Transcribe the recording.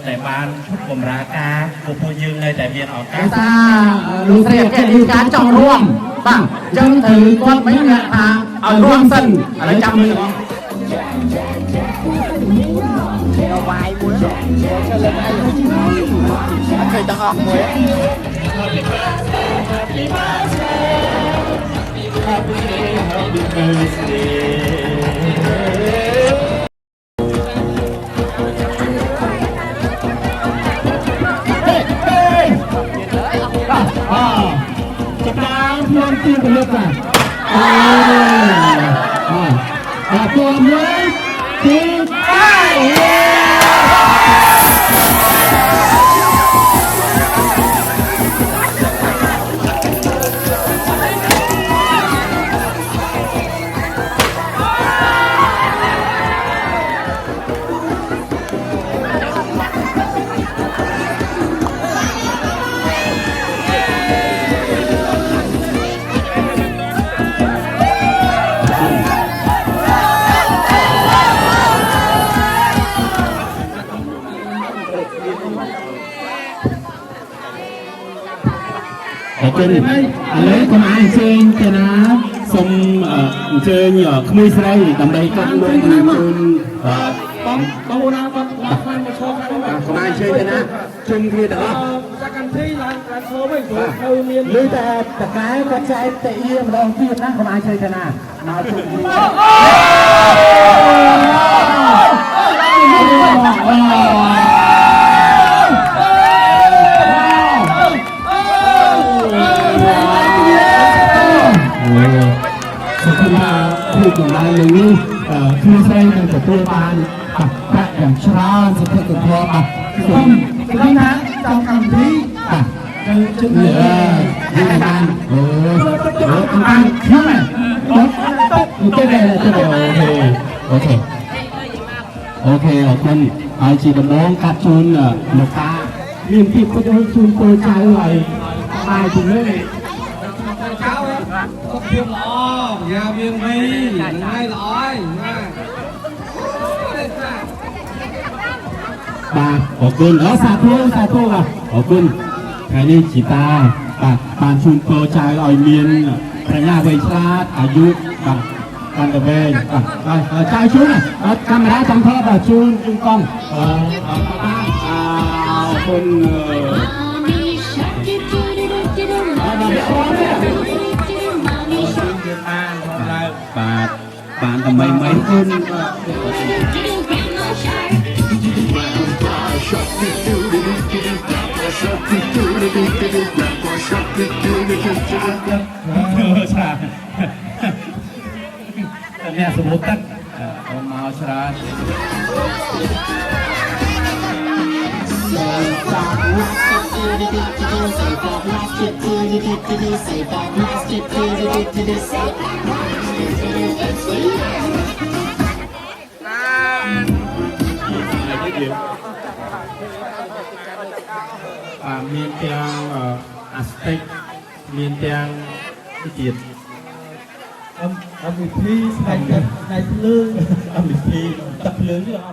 แต่บ้านชุดผมราคาบุพยืนเลยแต่เบียนออกกันตาลูกเรียกแค่ดีการจ่องร่วมบ้างจังถือก้อนไม่เงาเอาร่วมสั้นอะไรจำมือเอาไว้บุญก็เลยได้เคยต้องออกมวย Happy birthday จะตามเพื่อนที่เป็นเลือกกันตัวเมืองที่ใต้เป็นอะไรก็มาเชิญกันนะสมเชิญขมุยใส่ดำใดกันเลยคุณต้องนะต้องมาโชว์กันขมาเชิญกันนะชมที่เด้อจากกันที่ร้านโชว์ไม่ถูกเขาเมียนหรือแต่ไม้กระจายเตะเยี่ยมลองที่นะขมาเชิญกันนะมาชมสุขภาพผู้กำลังหรือคือใช้ในตัวบานพระอย่างชราสุขภาพต้มสุขภาพจำคำที่จุดเหลือยืนยันทำการเชื่อไหมโอเคโอเคขอบคุณไอจีดำน้องกัดจูนหนุกตาเรียนผิดก็จะให้จูนตัวใจเลยตายถึงเลยก็เพียงล้อยาเพียงไม่ง่ายร้อยขอบคุณสาธุขอบคุณใครนี่จีตาปานชุนโปรใจลอยเมียนพระญาไวยชาติอายุการกระเบนใจชุนกำลังจำเพาะชุนกล้องคนปานตะ mấy hơn nè số một tắt mau chả miền Tây Aztec miền Tây Việt âm vị thi này lương âm vị thi tập lớn chứ là